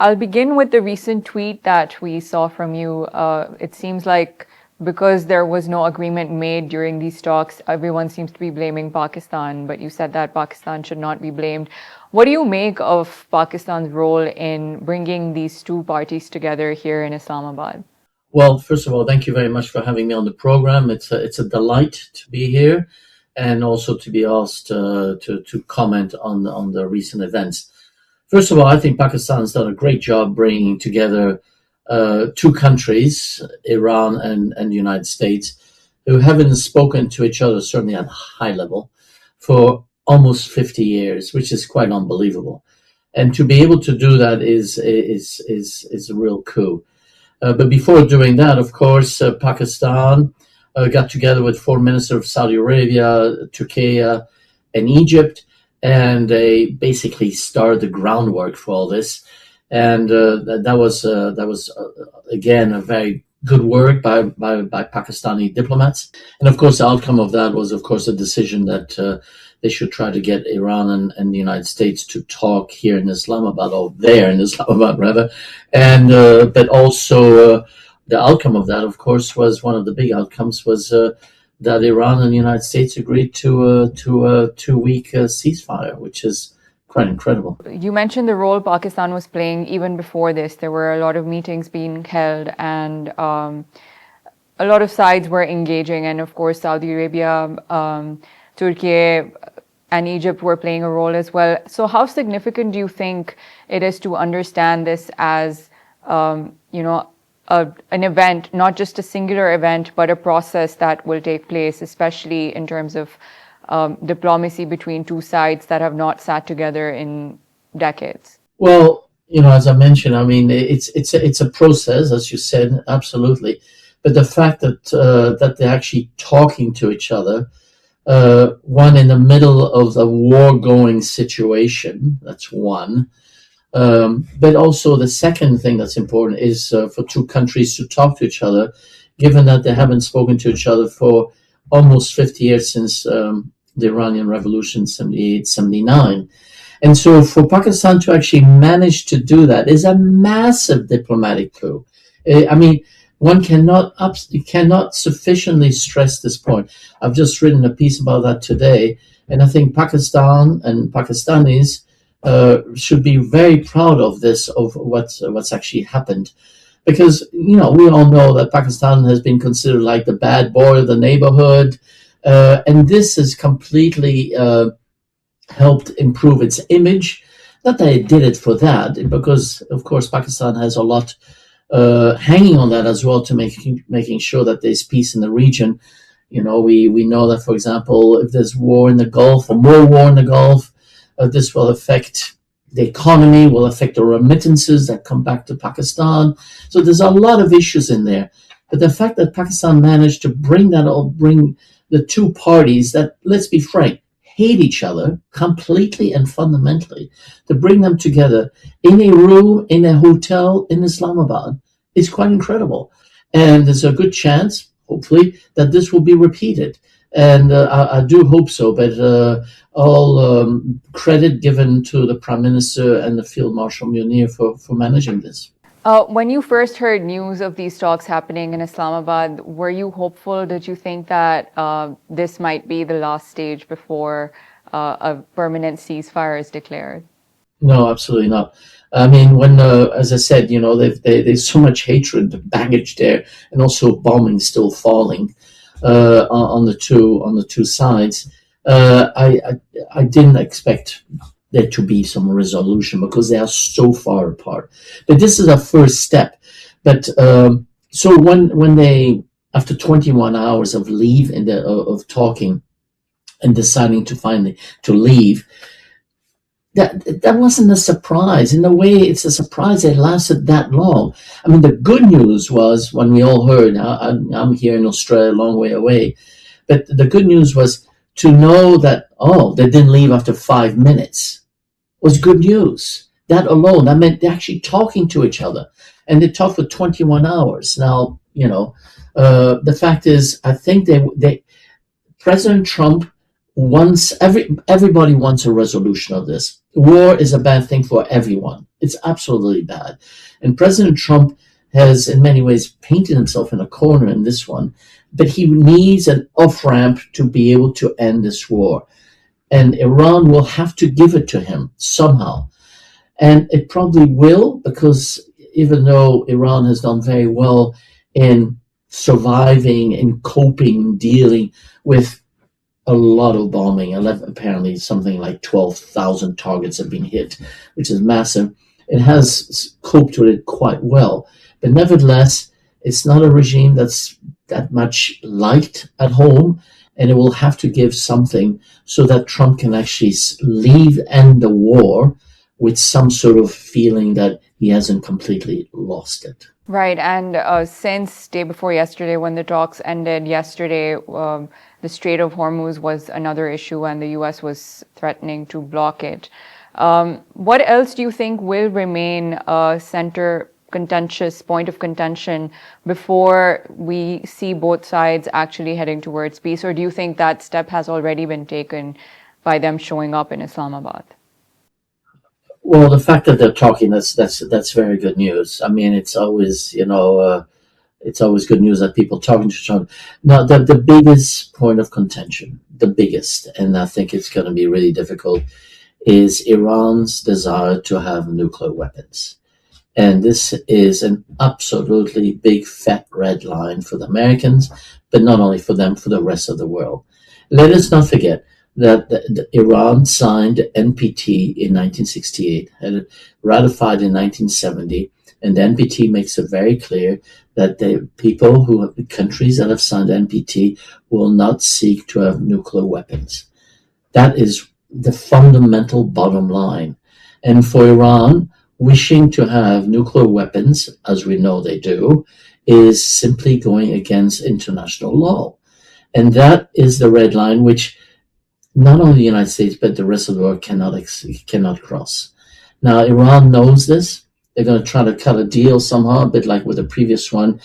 I'll begin with the recent tweet that we saw from you. It seems like because there was no agreement made during these talks, everyone seems to be blaming Pakistan, but you said that Pakistan should not be blamed. What do you make of Pakistan's role in bringing these two parties together here in Islamabad? Well, first of all, thank you very much for having me on the program. It's a delight to be here and also to be asked to comment on the recent events. First of all, I think Pakistan has done a great job bringing together two countries, Iran and the United States, who haven't spoken to each other, certainly at a high level, for almost 50 years, which is quite unbelievable. And to be able to do that is a real coup. But before doing that, of course, Pakistan got together with foreign ministers of Saudi Arabia, Turkey, and Egypt, and they basically started the groundwork for all this. And that was again a very good work by Pakistani diplomats. And of course, the outcome of that was, of course, a decision that they should try to get Iran and the United States to talk here in Islamabad, or there in Islamabad rather. And but also the outcome of that, of course, was one of the big outcomes was that Iran and the United States agreed to a 2-week ceasefire, which is quite incredible. You mentioned the role Pakistan was playing even before this. There were a lot of meetings being held, and a lot of sides were engaging. And of course, Saudi Arabia, Turkey, and Egypt were playing a role as well. So how significant do you think it is to understand this as, an event, not just a singular event, but a process that will take place, especially in terms of diplomacy between two sides that have not sat together in decades? Well, as I mentioned, I mean, it's a process, as you said, absolutely. But the fact that they're actually talking to each other, one in the middle of a war-going situation, that's one. But also the second thing that's important is for two countries to talk to each other, given that they haven't spoken to each other for almost 50 years since the Iranian Revolution, 78, 79. And so for Pakistan to actually manage to do that is a massive diplomatic coup. I mean, one cannot sufficiently stress this point. I've just written a piece about that today, and I think Pakistan and Pakistanis should be very proud of this, of what's actually happened. Because, we all know that Pakistan has been considered like the bad boy of the neighborhood. And this has completely helped improve its image. Not that it did it for that, because, of course, Pakistan has a lot hanging on that as well, to making sure that there's peace in the region. We know that, for example, if there's war in the Gulf or more war in the Gulf, this will affect the economy, will affect the remittances that come back to Pakistan. So there's a lot of issues in there. But the fact that Pakistan managed to bring the two parties that, let's be frank, hate each other completely and fundamentally, to bring them together in a room, in a hotel in Islamabad, is quite incredible. And there's a good chance, hopefully, that this will be repeated. And I do hope so, but all credit given to the Prime Minister and the Field Marshal Munir for managing this. When you first heard news of these talks happening in Islamabad, were you hopeful? Did you think that this might be the last stage before a permanent ceasefire is declared? No, absolutely not. I mean, when, as I said, there's so much hatred, baggage there, and also bombing still falling on the two sides. I didn't expect there to be some resolution, because they are so far apart. But this is a first step. But so when they, after 21 hours of of talking and deciding to leave, that wasn't a surprise. In a way, it's a surprise it lasted that long. I mean, the good news was, when we all heard, I'm here in Australia, a long way away, but the good news was to know that, they didn't leave after 5 minutes, was good news. That alone, that meant they're actually talking to each other, and they talked for 21 hours. Now, the fact is, I think President Trump wants, everybody wants a resolution of this. War is a bad thing for everyone, It's absolutely bad. And President Trump has, in many ways, painted himself in a corner in this one, but he needs an off-ramp to be able to end this war. And Iran will have to give it to him somehow. And it probably will, because even though Iran has done very well in surviving, in coping, dealing with a lot of bombing, apparently something like 12,000 targets have been hit, which is massive. It has coped with it quite well. But nevertheless, it's not a regime that's that much liked at home, and it will have to give something so that Trump can actually end the war with some sort of feeling that he hasn't completely lost it. Right, and since day before yesterday, when the talks ended yesterday, the Strait of Hormuz was another issue, and the U.S. was threatening to block it. What else do you think will remain a contentious point of contention before we see both sides actually heading towards peace? Or do you think that step has already been taken by them showing up in Islamabad? Well, the fact that they're talking, that's very good news. I mean, it's always, it's always good news that people talking to each other. Now, the biggest point of contention, the biggest, and I think it's going to be really difficult, is Iran's desire to have nuclear weapons. And this is an absolutely big, fat red line for the Americans, but not only for them, for the rest of the world. Let us not forget that Iran signed NPT in 1968, had it ratified in 1970, and the NPT makes it very clear that countries that have signed NPT will not seek to have nuclear weapons. That is the fundamental bottom line. And for Iran, wishing to have nuclear weapons, as we know they do, is simply going against international law. And that is the red line, which not only the United States, but the rest of the world cannot cross. Now, Iran knows this. They're going to try to cut a deal somehow, a bit like with the previous one,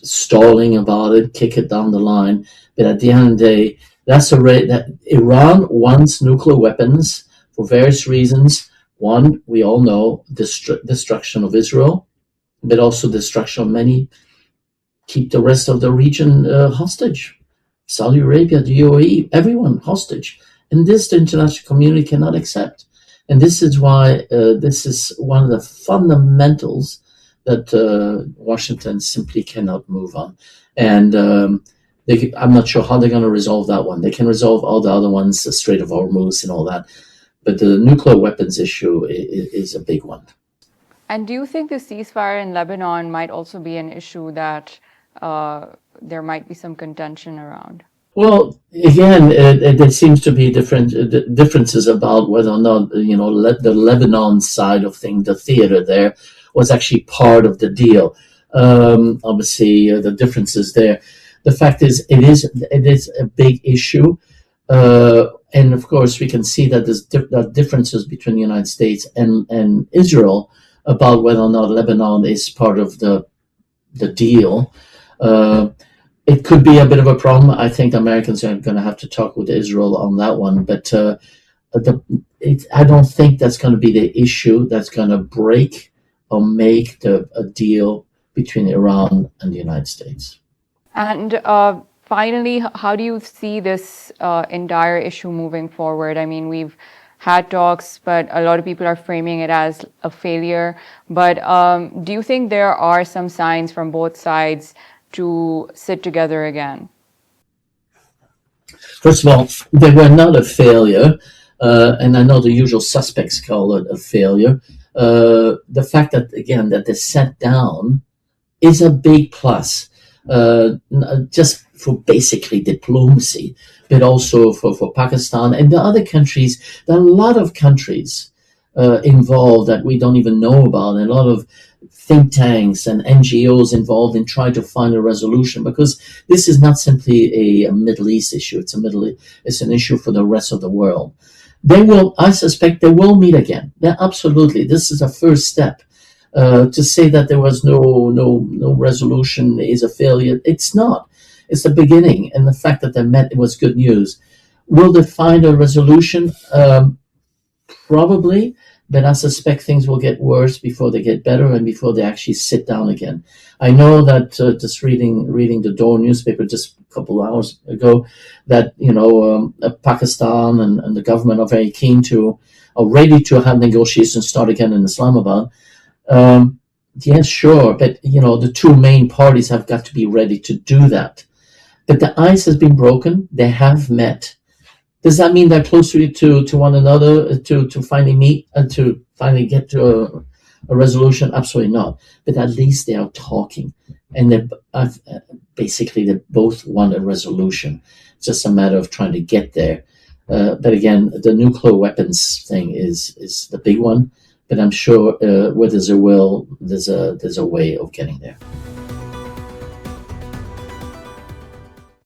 stalling about it, kick it down the line. But at the end of the day, that's that Iran wants nuclear weapons for various reasons. One, we all know, destruction of Israel, but also destruction of many, keep the rest of the region hostage. Saudi Arabia, the UAE, everyone hostage. And this the international community cannot accept. And this is why this is one of the fundamentals that Washington simply cannot move on. And I'm not sure how they're going to resolve that one. They can resolve all the other ones, the Strait of Hormuz and all that. But the nuclear weapons issue is a big one. And do you think the ceasefire in Lebanon might also be an issue that there might be some contention around? Well, again, there seems to be differences about whether or not, the Lebanon side of things, the theater there, was actually part of the deal. Obviously, the differences there. The fact is, it is a big issue. And of course, we can see that there's differences between the United States and Israel about whether or not Lebanon is part of the deal. It could be a bit of a problem. I think the Americans are going to have to talk with Israel on that one. But I don't think that's going to be the issue that's going to break or make a deal between Iran and the United States. And finally, how do you see this entire issue moving forward? I mean, we've had talks, but a lot of people are framing it as a failure. But do you think there are some signs from both sides to sit together again? First of all, they were not a failure, and I know the usual suspects call it a failure. The fact that, again, that they sat down is a big plus, just for basically diplomacy, but also for Pakistan and the other countries. There are a lot of countries involved that we don't even know about, and a lot of think tanks and NGOs involved in trying to find a resolution, because this is not simply a Middle East issue. It's an issue for the rest of the world. I suspect they will meet again. Yeah, absolutely. This is a first step. To say that there was no resolution is a failure. It's not. It's the beginning, and the fact that they met, it was good news. Will they find a resolution? Probably, but I suspect things will get worse before they get better and before they actually sit down again. I know that just reading the Dawn newspaper just a couple of hours ago, that Pakistan and the government are very keen to, are ready to have negotiations start again in Islamabad. Yes, sure, but the two main parties have got to be ready to do that. But the ice has been broken. They have met. Does that mean they're closer to one another to finally meet and to finally get to a resolution? Absolutely not. But at least they are talking, and they basically they both want a resolution. It's just a matter of trying to get there. But again, the nuclear weapons thing is the big one. But I'm sure where there's a will, there's a way of getting there.